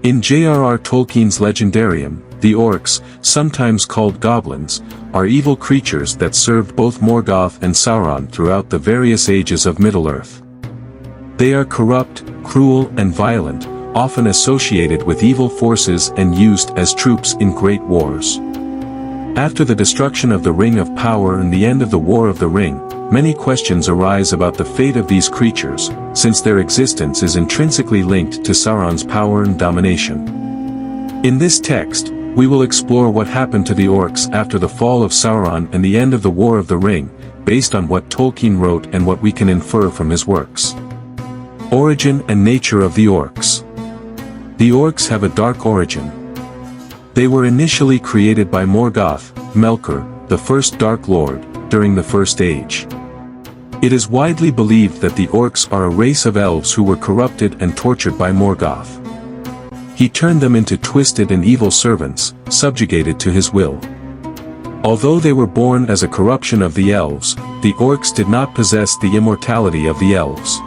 In J.R.R. Tolkien's Legendarium, the Orcs, sometimes called goblins, are evil creatures that served both Morgoth and Sauron throughout the various ages of Middle-earth. They are corrupt, cruel and violent, often associated with evil forces and used as troops in great wars. After the destruction of the Ring of Power and the end of the War of the Ring, many questions arise about the fate of these creatures, since their existence is intrinsically linked to Sauron's power and domination. In this text, we will explore what happened to the Orcs after the fall of Sauron and the end of the War of the Ring, based on what Tolkien wrote and what we can infer from his works. Origin and nature of the Orcs. The Orcs have a dark origin. They were initially created by Morgoth, Melkor, the first Dark Lord, during the First Age. It is widely believed that the Orcs are a race of elves who were corrupted and tortured by Morgoth. He turned them into twisted and evil servants, subjugated to his will. Although they were born as a corruption of the elves, the Orcs did not possess the immortality of the elves.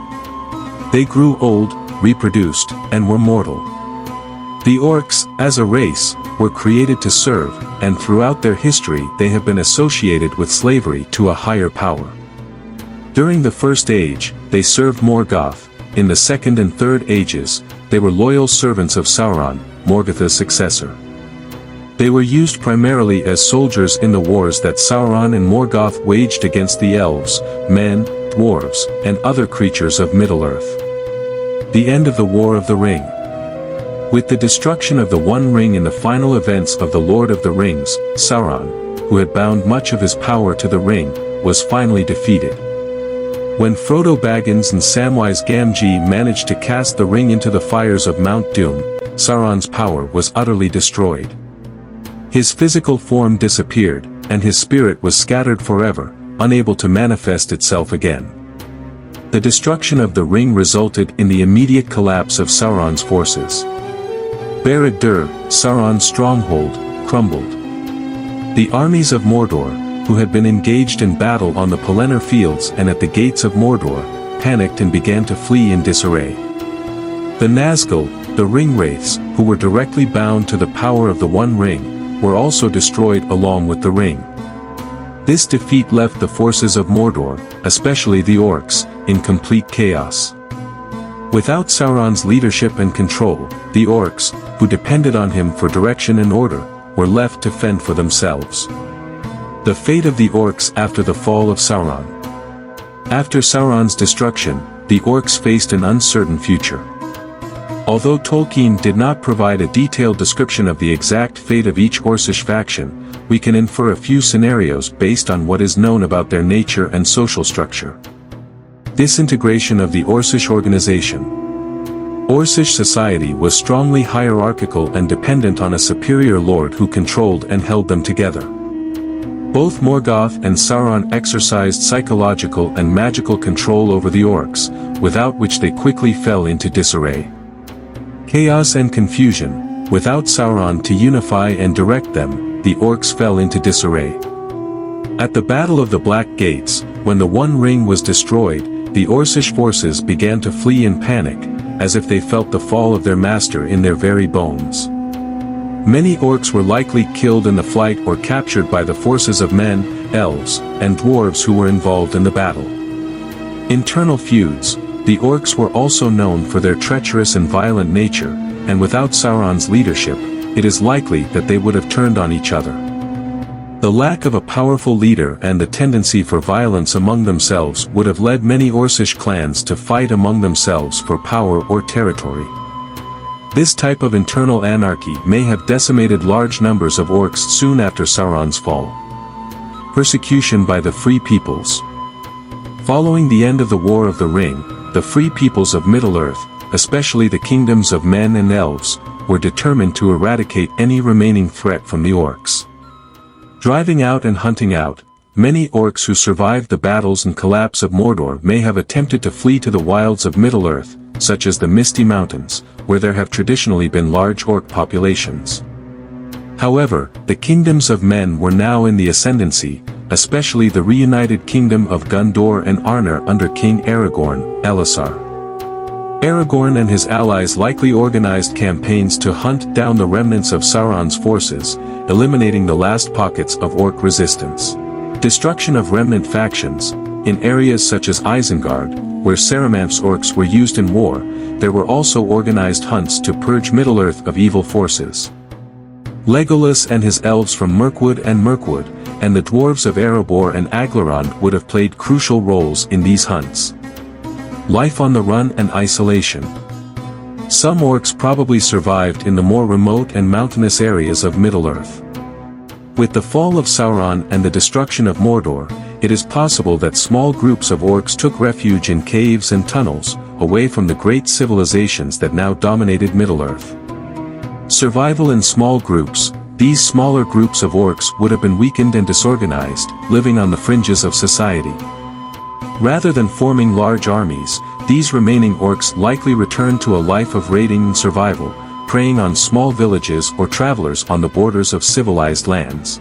They grew old, reproduced, and were mortal. The Orcs, as a race, were created to serve, and throughout their history they have been associated with slavery to a higher power. During the First Age, they served Morgoth. In the Second and Third Ages, they were loyal servants of Sauron, Morgoth's successor. They were used primarily as soldiers in the wars that Sauron and Morgoth waged against the elves, men, dwarves, and other creatures of Middle-earth. The end of the War of the Ring. With the destruction of the One Ring in the final events of the Lord of the Rings, Sauron, who had bound much of his power to the ring, was finally defeated. When Frodo Baggins and Samwise Gamgee managed to cast the ring into the fires of Mount Doom, Sauron's power was utterly destroyed. His physical form disappeared, and his spirit was scattered forever, unable to manifest itself again. The destruction of the ring resulted in the immediate collapse of Sauron's forces. Barad-dûr, Sauron's stronghold, crumbled. The armies of Mordor, who had been engaged in battle on the Pelennor fields and at the gates of Mordor, panicked and began to flee in disarray. The Nazgul, the Ringwraiths, who were directly bound to the power of the One Ring, were also destroyed along with the ring. This defeat left the forces of Mordor, especially the Orcs, in complete chaos. Without Sauron's leadership and control, the Orcs, who depended on him for direction and order, were left to fend for themselves. The fate of the Orcs after the fall of Sauron. After Sauron's destruction, the Orcs faced an uncertain future. Although Tolkien did not provide a detailed description of the exact fate of each Orcish faction, we can infer a few scenarios based on what is known about their nature and social structure. Disintegration of the Orcish organization. Orcish society was strongly hierarchical and dependent on a superior lord who controlled and held them together. Both Morgoth and Sauron exercised psychological and magical control over the Orcs, without which they quickly fell into disarray. Chaos and confusion. Without Sauron to unify and direct them, the Orcs fell into disarray. At the Battle of the Black Gates, when the One Ring was destroyed, the Orcish forces began to flee in panic, as if they felt the fall of their master in their very bones. Many Orcs were likely killed in the flight or captured by the forces of men, elves, and dwarves who were involved in the battle. Internal feuds. The Orcs were also known for their treacherous and violent nature, and without Sauron's leadership, it is likely that they would have turned on each other. The lack of a powerful leader and the tendency for violence among themselves would have led many Orcish clans to fight among themselves for power or territory. This type of internal anarchy may have decimated large numbers of Orcs soon after Sauron's fall. Persecution by the Free Peoples. Following the end of the War of the Ring, the Free Peoples of Middle-earth, especially the kingdoms of men and elves, were determined to eradicate any remaining threat from the Orcs. Driving out and hunting out, many Orcs who survived the battles and collapse of Mordor may have attempted to flee to the wilds of Middle-earth, such as the Misty Mountains, where there have traditionally been large Orc populations. However, the kingdoms of men were now in the ascendancy, especially the reunited kingdom of Gondor and Arnor under King Aragorn, Elisar. Aragorn and his allies likely organized campaigns to hunt down the remnants of Sauron's forces, eliminating the last pockets of Orc resistance. Destruction of remnant factions. In areas such as Isengard, where Saruman's orcs were used in war, there were also organized hunts to purge Middle-earth of evil forces. Legolas and his elves from Mirkwood and Mirkwood, and the dwarves of Erebor and Aglarond would have played crucial roles in these hunts. Life on the run and isolation. Some orcs probably survived in the more remote and mountainous areas of Middle-earth. With the fall of Sauron and the destruction of Mordor, it is possible that small groups of orcs took refuge in caves and tunnels, away from the great civilizations that now dominated Middle-earth. Survival in small groups. These smaller groups of orcs would have been weakened and disorganized, living on the fringes of society. Rather than forming large armies, these remaining orcs likely returned to a life of raiding and survival, preying on small villages or travelers on the borders of civilized lands.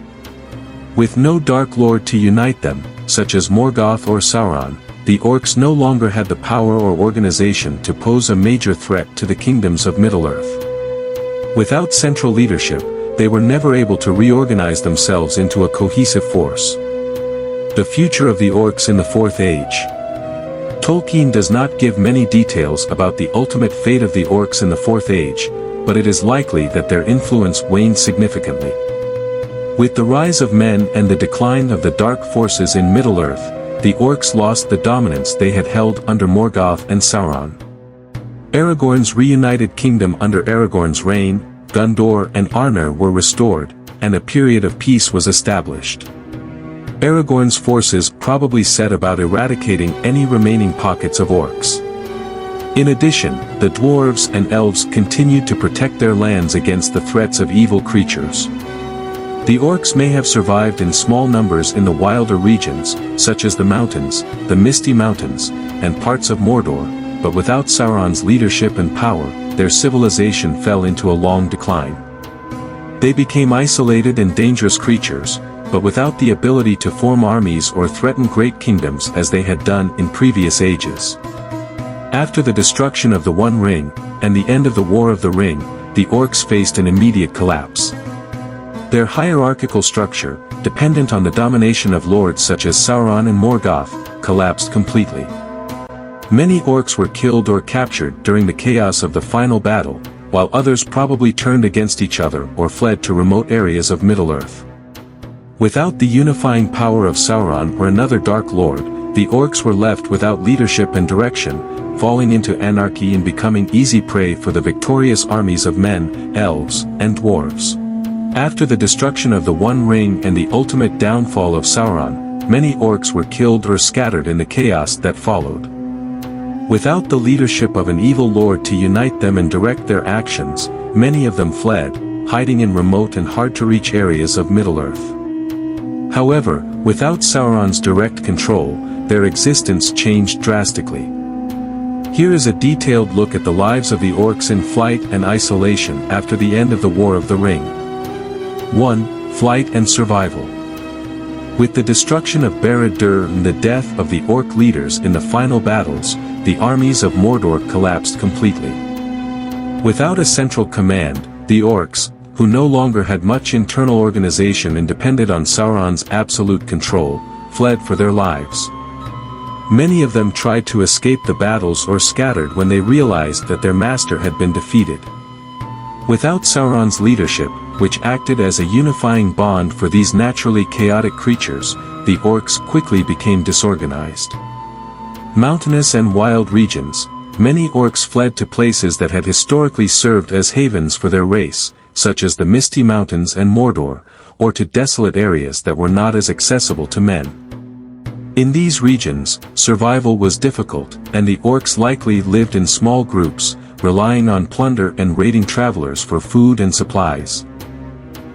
With no Dark Lord to unite them, such as Morgoth or Sauron, the orcs no longer had the power or organization to pose a major threat to the kingdoms of Middle-earth. Without central leadership, they were never able to reorganize themselves into a cohesive force. The future of the orcs in the Fourth Age. Tolkien does not give many details about the ultimate fate of the orcs in the Fourth Age, but it is likely that their influence waned significantly. With the rise of men and the decline of the dark forces in Middle-earth, the orcs lost the dominance they had held under Morgoth and Sauron. Aragorn's reunited kingdom under Aragorn's reign, Gondor and Arnor were restored, and a period of peace was established. Aragorn's forces probably set about eradicating any remaining pockets of orcs. In addition, the dwarves and elves continued to protect their lands against the threats of evil creatures. The orcs may have survived in small numbers in the wilder regions, such as the mountains, the Misty Mountains, and parts of Mordor, but without Sauron's leadership and power, their civilization fell into a long decline. They became isolated and dangerous creatures, but without the ability to form armies or threaten great kingdoms as they had done in previous ages. After the destruction of the One Ring, and the end of the War of the Ring, the orcs faced an immediate collapse. Their hierarchical structure, dependent on the domination of lords such as Sauron and Morgoth, collapsed completely. Many orcs were killed or captured during the chaos of the final battle, while others probably turned against each other or fled to remote areas of Middle-earth. Without the unifying power of Sauron or another Dark Lord, the orcs were left without leadership and direction, falling into anarchy and becoming easy prey for the victorious armies of men, elves, and dwarves. After the destruction of the One Ring and the ultimate downfall of Sauron, many orcs were killed or scattered in the chaos that followed. Without the leadership of an evil lord to unite them and direct their actions, many of them fled, hiding in remote and hard-to-reach areas of Middle-earth. However, without Sauron's direct control, their existence changed drastically. Here is a detailed look at the lives of the orcs in flight and isolation after the end of the War of the Ring. 1. Flight and survival. With the destruction of Barad-dûr and the death of the orc leaders in the final battles, the armies of Mordor collapsed completely. Without a central command, the orcs, who no longer had much internal organization and depended on Sauron's absolute control, fled for their lives. Many of them tried to escape the battles or scattered when they realized that their master had been defeated. Without Sauron's leadership, which acted as a unifying bond for these naturally chaotic creatures, the orcs quickly became disorganized. Mountainous and wild regions. Many orcs fled to places that had historically served as havens for their race, such as the Misty Mountains and Mordor, or to desolate areas that were not as accessible to men. In these regions, survival was difficult, and the orcs likely lived in small groups, relying on plunder and raiding travelers for food and supplies.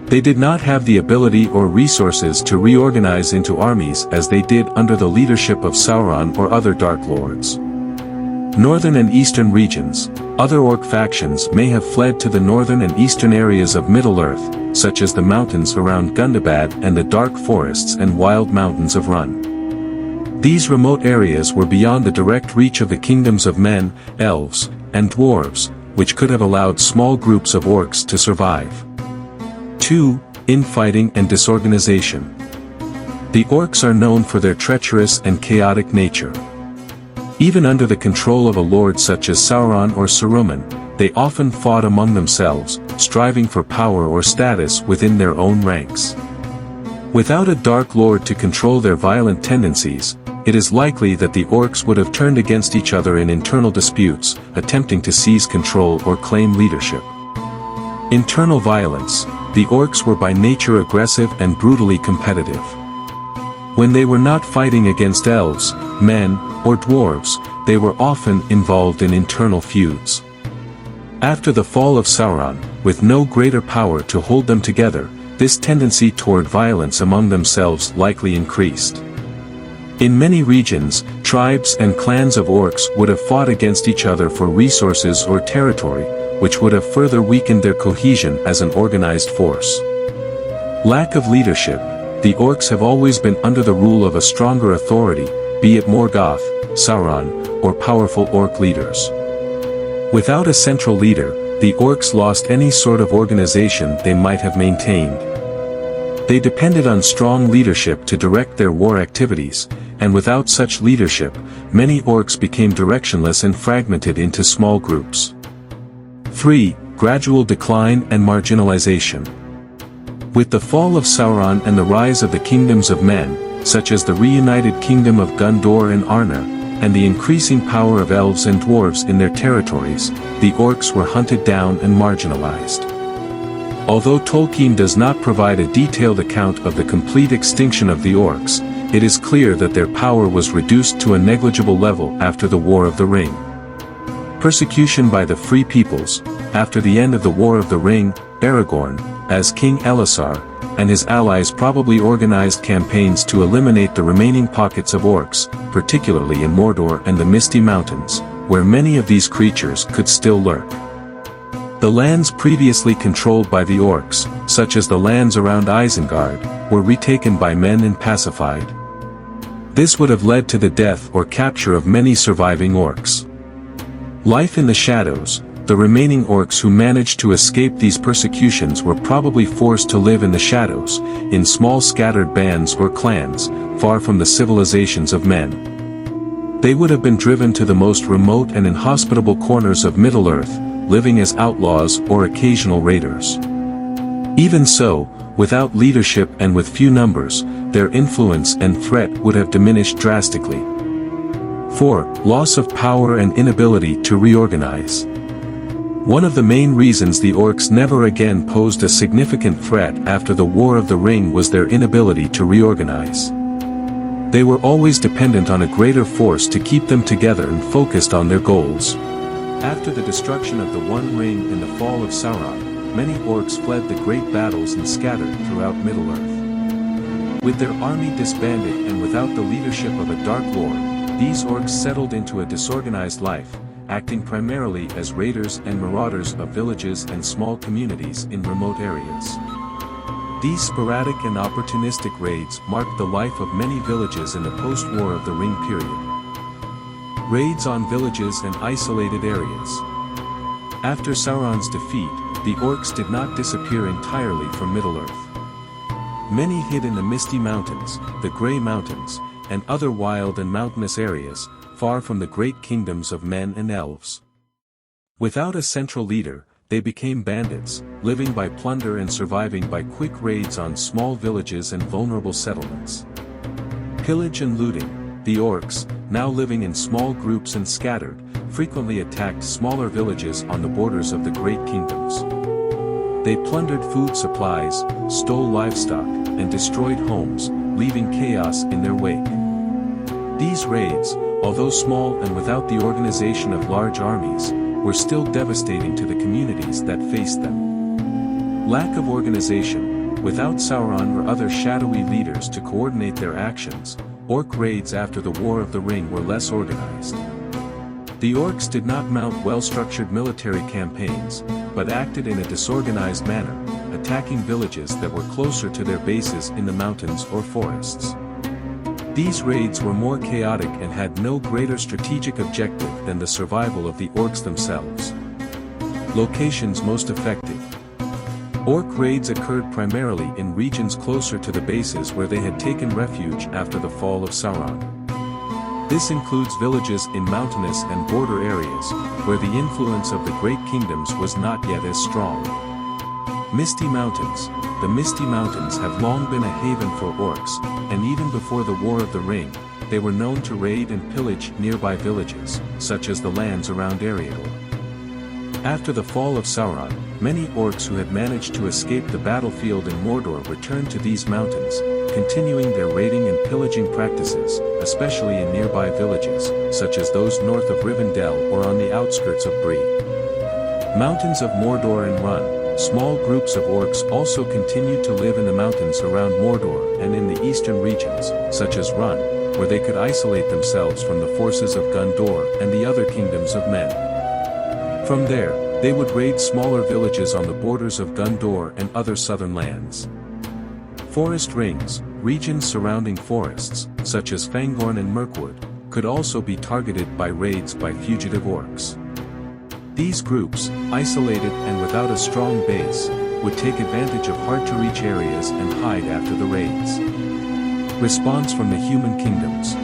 They did not have the ability or resources to reorganize into armies as they did under the leadership of Sauron or other Dark Lords. Northern and Eastern regions. Other orc factions may have fled to the northern and eastern areas of Middle-earth, such as the mountains around Gundabad and the dark forests and wild mountains of Run. These remote areas were beyond the direct reach of the kingdoms of men, elves, and dwarves, which could have allowed small groups of orcs to survive. 2. Infighting and disorganization. The orcs are known for their treacherous and chaotic nature. Even under the control of a lord such as Sauron or Saruman, they often fought among themselves, striving for power or status within their own ranks. Without a Dark Lord to control their violent tendencies, it is likely that the orcs would have turned against each other in internal disputes, attempting to seize control or claim leadership. Internal violence. The orcs were by nature aggressive and brutally competitive. When they were not fighting against elves, men, or dwarves, they were often involved in internal feuds. After the fall of Sauron, with no greater power to hold them together, this tendency toward violence among themselves likely increased. In many regions, tribes and clans of orcs would have fought against each other for resources or territory, which would have further weakened their cohesion as an organized force. Lack of leadership. The orcs have always been under the rule of a stronger authority, be it Morgoth, Sauron, or powerful orc leaders. Without a central leader, the orcs lost any sort of organization they might have maintained. They depended on strong leadership to direct their war activities, and without such leadership, many orcs became directionless and fragmented into small groups. 3. Gradual decline and marginalization. With the fall of Sauron and the rise of the kingdoms of men, such as the reunited kingdom of Gondor and Arnor, and the increasing power of elves and dwarves in their territories, the orcs were hunted down and marginalized. Although Tolkien does not provide a detailed account of the complete extinction of the orcs, it is clear that their power was reduced to a negligible level after the War of the Ring. Persecution by the Free Peoples. After the end of the War of the Ring, Aragorn, as King Elessar, and his allies probably organized campaigns to eliminate the remaining pockets of orcs, particularly in Mordor and the Misty Mountains, where many of these creatures could still lurk. The lands previously controlled by the orcs, such as the lands around Isengard, were retaken by men and pacified. This would have led to the death or capture of many surviving orcs. Life in the shadows. The remaining orcs who managed to escape these persecutions were probably forced to live in the shadows, in small scattered bands or clans, far from the civilizations of men. They would have been driven to the most remote and inhospitable corners of Middle-earth, living as outlaws or occasional raiders. Even so, without leadership and with few numbers, their influence and threat would have diminished drastically. 4. Loss of power and inability to reorganize. One of the main reasons the orcs never again posed a significant threat after the War of the Ring was their inability to reorganize. They were always dependent on a greater force to keep them together and focused on their goals. After the destruction of the One Ring and the fall of Sauron, many orcs fled the great battles and scattered throughout Middle-earth. With their army disbanded and without the leadership of a Dark Lord, these orcs settled into a disorganized life, acting primarily as raiders and marauders of villages and small communities in remote areas. These sporadic and opportunistic raids marked the life of many villages in the post-War of the Ring period. Raids on villages and isolated areas. After Sauron's defeat, the orcs did not disappear entirely from Middle-earth. Many hid in the Misty Mountains, the Grey Mountains, and other wild and mountainous areas, far from the great kingdoms of men and elves. Without a central leader, they became bandits, living by plunder and surviving by quick raids on small villages and vulnerable settlements. Pillage and looting. The orcs, now living in small groups and scattered, frequently attacked smaller villages on the borders of the great kingdoms. They plundered food supplies, stole livestock, and destroyed homes, leaving chaos in their wake. These raids, although small and without the organization of large armies, were still devastating to the communities that faced them. Lack of organization. Without Sauron or other shadowy leaders to coordinate their actions, orc raids after the War of the Ring were less organized. The orcs did not mount well-structured military campaigns, but acted in a disorganized manner, attacking villages that were closer to their bases in the mountains or forests. These raids were more chaotic and had no greater strategic objective than the survival of the orcs themselves. Locations most effective. Orc raids occurred primarily in regions closer to the bases where they had taken refuge after the fall of Sauron. This includes villages in mountainous and border areas, where the influence of the Great Kingdoms was not yet as strong. Misty Mountains. The Misty Mountains have long been a haven for orcs, and even before the War of the Ring, they were known to raid and pillage nearby villages, such as the lands around Eriador. After the fall of Sauron, many orcs who had managed to escape the battlefield in Mordor returned to these mountains, continuing their raiding and pillaging practices, especially in nearby villages, such as those north of Rivendell or on the outskirts of Bree. Mountains of Mordor and Run. Small groups of orcs also continued to live in the mountains around Mordor and in the eastern regions, such as Run, where they could isolate themselves from the forces of Gondor and the other kingdoms of men. From there, they would raid smaller villages on the borders of Gondor and other southern lands. Forest rings, regions surrounding forests, such as Fangorn and Mirkwood, could also be targeted by raids by fugitive orcs. These groups, isolated and without a strong base, would take advantage of hard-to-reach areas and hide after the raids. Response from the human kingdoms.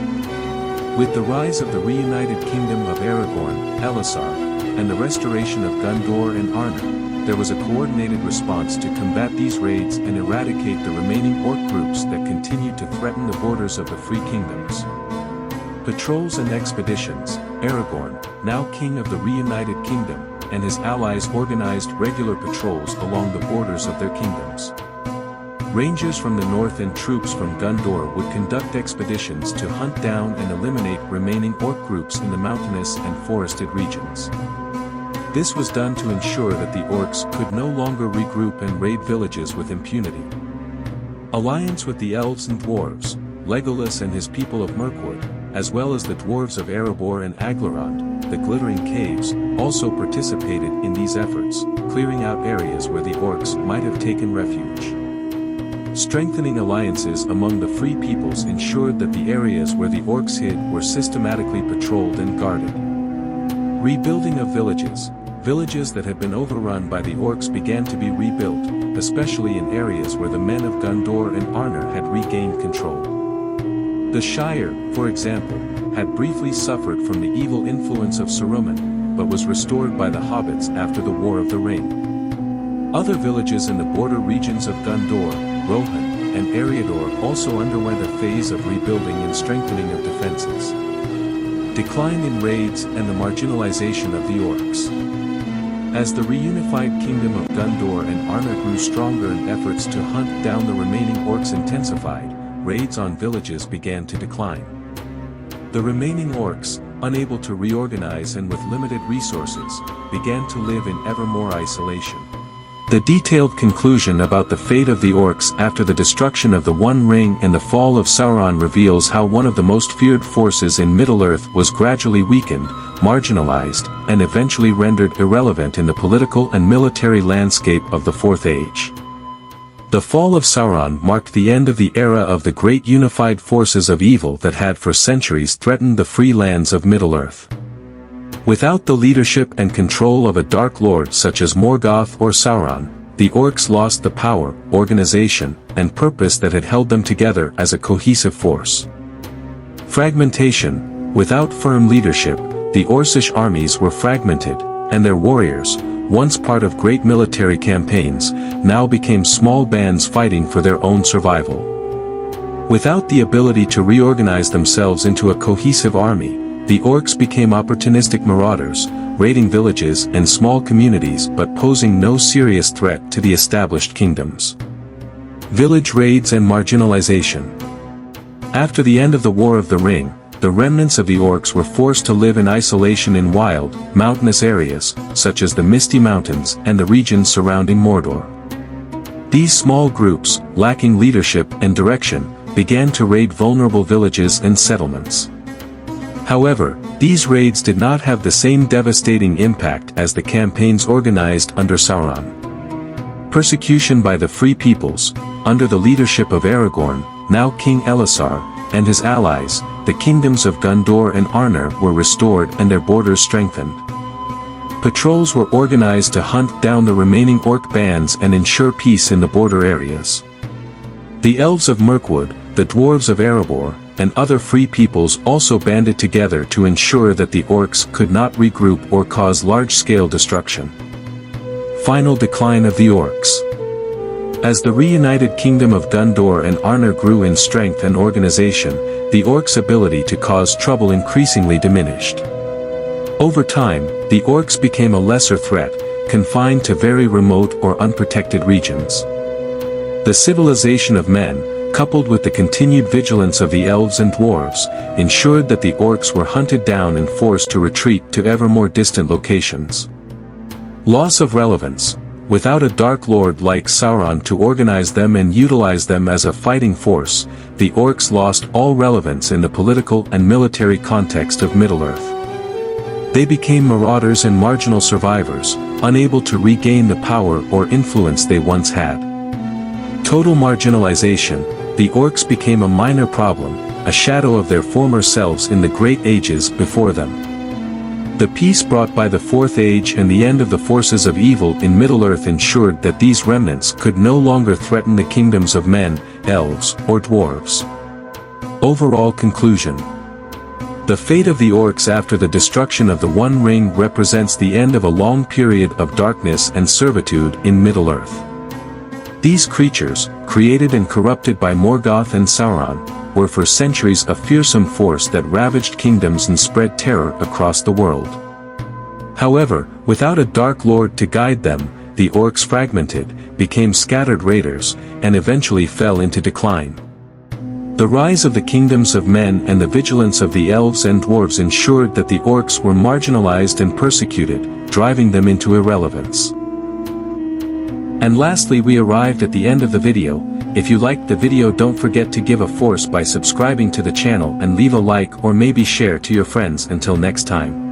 With the rise of the reunited kingdom of Aragorn, Elisar, and the restoration of Gondor and Arnor, there was a coordinated response to combat these raids and eradicate the remaining orc groups that continued to threaten the borders of the Free Kingdoms. Patrols and expeditions. Aragorn, now king of the reunited kingdom, and his allies organized regular patrols along the borders of their kingdoms. Rangers from the north and troops from Gondor would conduct expeditions to hunt down and eliminate remaining orc groups in the mountainous and forested regions. This was done to ensure that the orcs could no longer regroup and raid villages with impunity. Alliance with the elves and dwarves. Legolas and his people of Mirkwood, as well as the dwarves of Erebor and Aglarond, the Glittering Caves, also participated in these efforts, clearing out areas where the orcs might have taken refuge. Strengthening alliances among the free peoples ensured that the areas where the orcs hid were systematically patrolled and guarded. Rebuilding of villages. Villages that had been overrun by the orcs began to be rebuilt, especially in areas where the men of Gondor and Arnor had regained control. The Shire, for example, had briefly suffered from the evil influence of Saruman, but was restored by the hobbits after the War of the Ring. Other villages in the border regions of Gondor, Rohan, and Eriador also underwent a phase of rebuilding and strengthening of defenses. Decline in raids and the marginalization of the orcs. As the reunified kingdom of Gondor and Arnor grew stronger and efforts to hunt down the remaining orcs intensified, raids on villages began to decline. The remaining orcs, unable to reorganize and with limited resources, began to live in ever more isolation. The detailed conclusion about the fate of the orcs after the destruction of the One Ring and the fall of Sauron reveals how one of the most feared forces in Middle-earth was gradually weakened, marginalized, and eventually rendered irrelevant in the political and military landscape of the Fourth Age. The fall of Sauron marked the end of the era of the great unified forces of evil that had for centuries threatened the free lands of Middle-earth. Without the leadership and control of a Dark Lord such as Morgoth or Sauron, the orcs lost the power, organization, and purpose that had held them together as a cohesive force. Fragmentation. Without firm leadership, the Orcish armies were fragmented, and their warriors, once part of great military campaigns, now became small bands fighting for their own survival. Without the ability to reorganize themselves into a cohesive army, the orcs became opportunistic marauders, raiding villages and small communities but posing no serious threat to the established kingdoms. Village raids and marginalization. After the end of the War of the Ring, the remnants of the orcs were forced to live in isolation in wild, mountainous areas, such as the Misty Mountains and the regions surrounding Mordor. These small groups, lacking leadership and direction, began to raid vulnerable villages and settlements. However, these raids did not have the same devastating impact as the campaigns organized under Sauron. Persecution by the Free Peoples, under the leadership of Aragorn, now King Elisar, and his allies, the kingdoms of Gondor and Arnor, were restored and their borders strengthened. Patrols were organized to hunt down the remaining orc bands and ensure peace in the border areas. The elves of Mirkwood, the dwarves of Erebor, and other free peoples also banded together to ensure that the orcs could not regroup or cause large-scale destruction. Final decline of the orcs. As the reunited kingdom of Gondor and Arnor grew in strength and organization, the orcs' ability to cause trouble increasingly diminished. Over time, the orcs became a lesser threat, confined to very remote or unprotected regions. The civilization of men, coupled with the continued vigilance of the elves and dwarves, ensured that the orcs were hunted down and forced to retreat to ever more distant locations. Loss of relevance. Without a Dark Lord like Sauron to organize them and utilize them as a fighting force, the orcs lost all relevance in the political and military context of Middle-earth. They became marauders and marginal survivors, unable to regain the power or influence they once had. Total marginalization. The orcs became a minor problem, a shadow of their former selves in the great ages before them. The peace brought by the Fourth Age and the end of the forces of evil in Middle-earth ensured that these remnants could no longer threaten the kingdoms of men, elves, or dwarves. Overall conclusion. The fate of the orcs after the destruction of the One Ring represents the end of a long period of darkness and servitude in Middle-earth. These creatures, created and corrupted by Morgoth and Sauron, were for centuries a fearsome force that ravaged kingdoms and spread terror across the world. However, without a Dark Lord to guide them, the orcs fragmented, became scattered raiders, and eventually fell into decline. The rise of the kingdoms of men and the vigilance of the elves and dwarves ensured that the orcs were marginalized and persecuted, driving them into irrelevance. And lastly, we arrived at the end of the video. If you liked the video, don't forget to give a force by subscribing to the channel and leave a like or maybe share to your friends. Until next time.